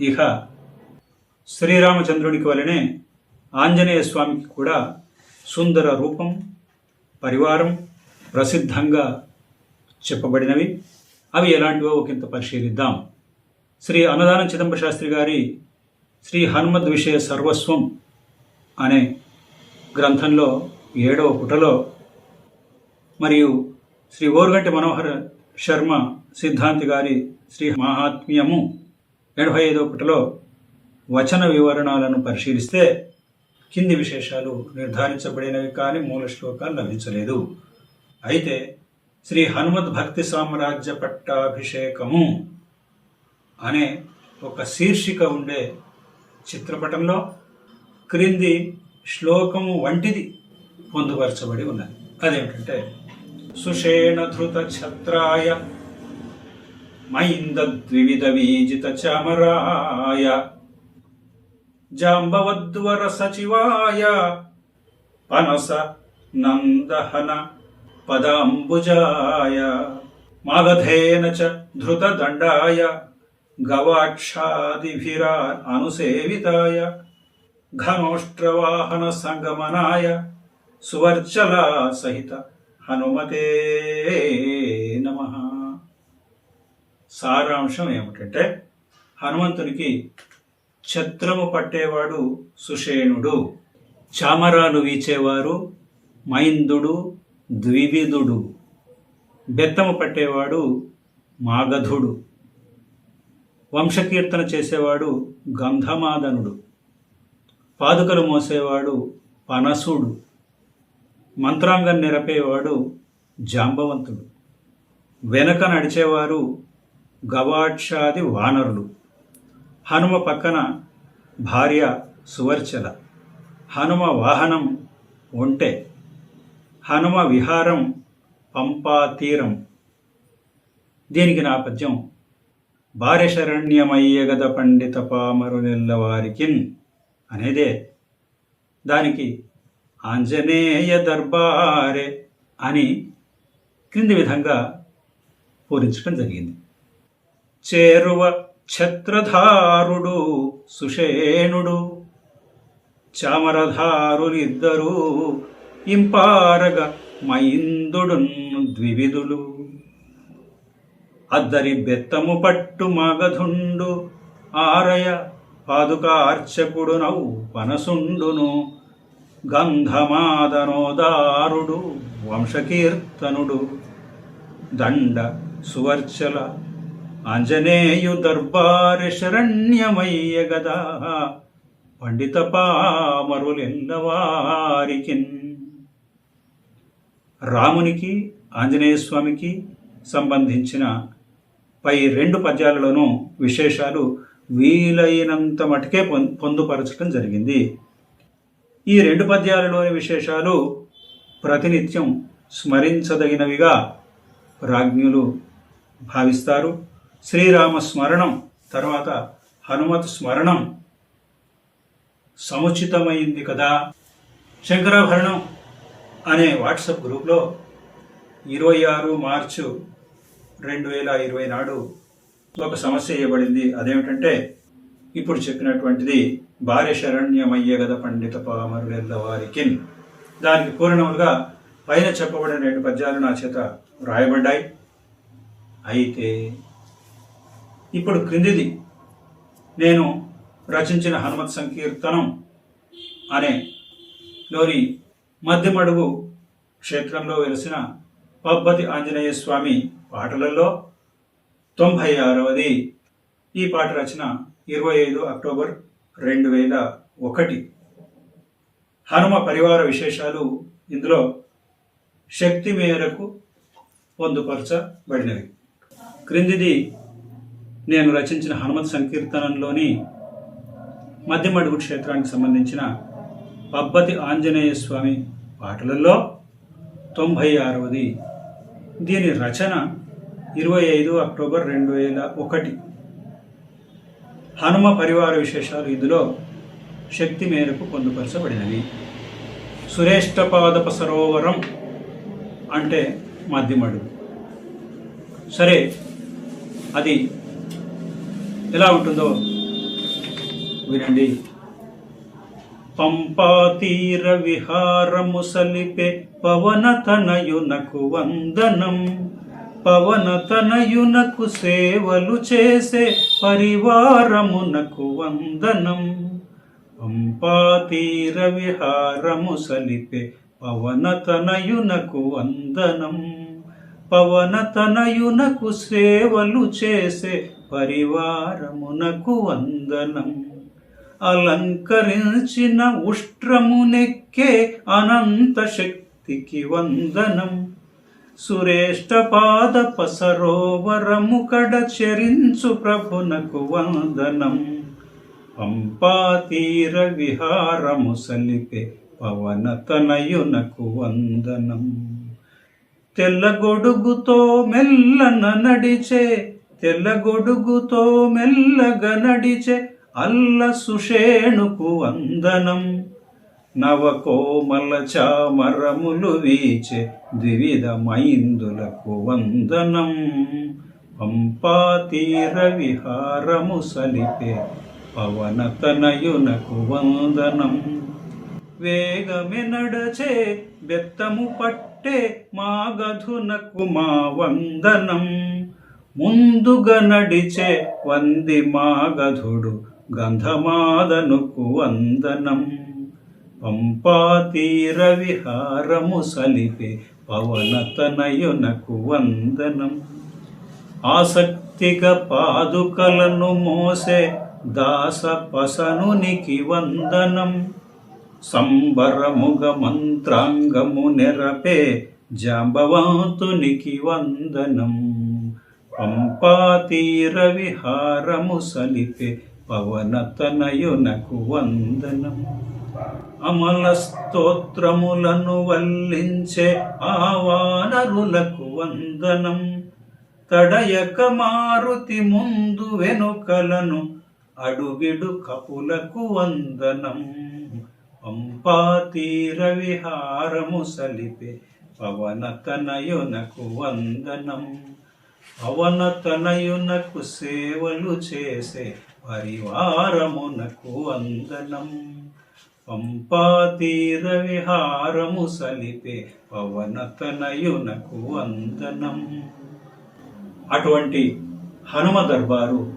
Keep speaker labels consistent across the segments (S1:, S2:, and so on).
S1: ఇక శ్రీరామచంద్రునికి వలనే ఆంజనేయ స్వామికి కూడా సుందర రూపం, పరివారం ప్రసిద్ధంగా చెప్పబడినవి. అవి ఎలాంటివో ఒకంత పరిశీలిద్దాం. శ్రీ అన్నదానం చిదంబర శాస్త్రి గారి శ్రీ హనుమద్ విషయ సర్వస్వం అనే గ్రంథంలో 7వ పుటలో, మరియు శ్రీ ఓరుగంటి మనోహర శర్మ సిద్ధాంతి గారి శ్రీ మహాత్మ్యము 85వ పుటలో వచన వివరణాలను పరిశీలిస్తే కింది విశేషాలు నిర్ధారించబడినవి, కానీ మూల శ్లోకాలు లభించలేదు. అయితే శ్రీ హనుమద్ భక్తి సామ్రాజ్య పట్టాభిషేకము అనే ఒక శీర్షిక ఉండే చిత్రపటంలో క్రింది శ్లోకము వంటిది పొందుపరచబడి ఉన్నది. అదేమిటంటే, సుషేణ ధృత ఛత్రాయ మైంద ద్వివిధ వీజిత చామరాయ జాంబవద్వర సచివాయ పనస నందహన పదాంబుజాయ మాగధేన చ ధృత దండాయ గవాక్షాదిభిరా అనుసేవితాయ ఘనోష్ట్రవాహన సంగమనాయ సువర్చలా సహిత హనుమతే నమః. సారాంశం ఏమిటంటే, హనుమంతునికి ఛత్రము పట్టేవాడు సుషేణుడు, చామరాలు వీచేవారు మైందుడు ద్వివిధుడు, బెత్తము పట్టేవాడు మాగధుడు, వంశకీర్తన చేసేవాడు గంధమాదనుడు, పాదుకలు మోసేవాడు పనసుడు, మంత్రాంగం నిరపేవాడు జాంబవంతుడు, వెనక నడిచేవారు గవాక్షాది వానరులు, హనుమ పక్కన భార్య సువర్చల, హనుమ వాహనం ఒంటె, హనుమ విహారం పంపా తీరం. దీనికి నా పద్యం, భార్యశరణ్యమయ్యగద పండిత పామరులెల్లవారికిన్ అనేదే. దానికి ఆంజనేయ దర్బారే అని క్రింది విధంగా పూరించడం జరిగింది. చేరువ ఛత్రధారుడు సుషేణుడు, చామరధారులిద్దరూ ఇంపారగ మైందుడున్ ద్వివిధులు, అద్దరి బెత్తము పట్టు మగధుండు ఆరయ పాదుకార్చకుడు నౌ పనసుండును, గంధమాదనోదారుడు వంశకీర్తనుడు, దండ సువర్చల ఆంజనేయు దర్బారి శరణ్యమయ్య గదా పండిత పామరులెల్లవారికిన్. రామునికి ఆంజనేయ స్వామికి సంబంధించిన పై 2 పద్యాలలోనూ విశేషాలు వీలైనంత మటుకే పొందుపరచడం జరిగింది. ఈ 2 పద్యాలలోని విశేషాలు ప్రతినిత్యం స్మరించదగినవిగా ప్రాజ్ఞులు భావిస్తారు. శ్రీరామ స్మరణం తర్వాత హనుమత్ స్మరణం సముచితమైంది కదా. శంకరాభరణం అనే వాట్సాప్ గ్రూప్లో 26 మార్చి 2020 నాడు ఒక సమస్య ఇవ్వబడింది. అదేమిటంటే, ఇప్పుడు చెప్పినటువంటిది భార్య శరణ్యమయ్య గద పండిత పామరులెల్లవారికిన్. దానికి పూర్ణములుగా పైన చెప్పబడిన 2 పద్యాలు నా చేత వ్రాయబడ్డాయి. అయితే ఇప్పుడు క్రిందిది నేను రచించిన హనుమత్ సంకీర్తనం అనే లోని మధ్యమడుగు క్షేత్రంలో వెలిసిన పబ్బతి ఆంజనేయ స్వామి పాటలలో 96వది. ఈ పాట రచన 25 అక్టోబర్ 2001. హనుమ పరివార విశేషాలు ఇందులో శక్తి మేరకు పొందుపరచబడినవి. క్రిందిది నేను రచించిన హనుమత్ సంకీర్తనంలోని మధ్యమడుగు క్షేత్రానికి సంబంధించిన పబ్బతి ఆంజనేయ స్వామి పాటలలో 96వది. దీని రచన 25 అక్టోబర్ 2001. హనుమ పరివార విశేషాలు ఇందులో శక్తి మేరకు పొందుపరచబడినవి. సురేష్టపాదప సరోవరం అంటే మధ్యమడుగు. సరే, అది ఎలా ఉంటుందో వినండి. పంపా తీర విహారము సలిపే పవనతనయునకు వందనం. పవనతనయునకు సేవలు చేసే పరివారమునకు వందనం. పంపా తీర విహారము సలిపే పవనతనయునకు వందనం. పవనతనయునకు సేవలు చేసే పరివారమునకు వందనం. అలంకరించిన ఉష్ట్రమునెక్కే అనంత శక్తికి వందనం. సురేష్టపాదప సరోవరము కడ చరించు ప్రభునకు వందనం. పంపా తీర విహారము సలిపే పవనతనయునకు వందనం. తెల్లగొడుగుతో మెల్లన నడిచే, తెల్లగొడుగుతో మెల్లగా నడిచే అల్ల సుషేణుకు వందనం. నవకోమల చామరములు వీచే ద్వివిధ మైందులకు వందనం. పంపా తీర విహారము సలిపే పవనతనయునకు వందనం. వేగమే నడచే బెత్తము పట్టే మాగధునకు మా వందనం. ముందుగా నడిచే వంది మాగధుడు గంధమాదనుకు వందనం. పంపా తీర విహారము సలిపే పవనతనయునకు వందనం. ఆసక్తిగా పాదుకలను మోసే దాస పసనునికి వందనం. సంబరముగ మంత్రాంగము నెరపే జాంబవంతునికి వందనం. పంపా తీర విహారము సలిపే పవనతనయునకు వందనం. అమల స్తోత్రములను వల్లించే ఆవానరులకు వందనం. తడయక మారుతి ముందు వెనుకలను అడుగిడు కపులకు వందనం. పంపా తీర విహారము సలిపే పవనతనయునకు వందనం. పవనతనయునకు సేవలు చేసే పరివారమునకు వందనం. పంపా తీర విహారము సలిపే పవనతనయునకు వందనం. అటువంటి హనుమ దర్బారు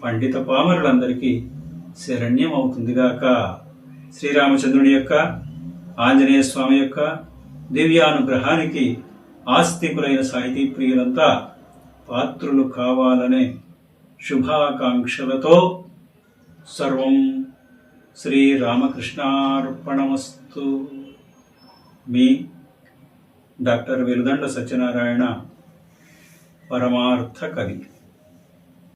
S1: పండిత పామరులందరికీ శరణ్యం అవుతుందిగాక. శ్రీరామచంద్రుని యొక్క, ఆంజనేయ స్వామి యొక్క దివ్యానుగ్రహానికి ఆస్తికులైన సాహితీ ప్రియులంతా పాత్రులు కావాలనే శుభాకాంక్షలతో సర్వం శ్రీరామకృష్ణార్పణమస్తు. మీ డాక్టర్ వెలుదండ సత్యనారాయణ, పరమార్థ కవి.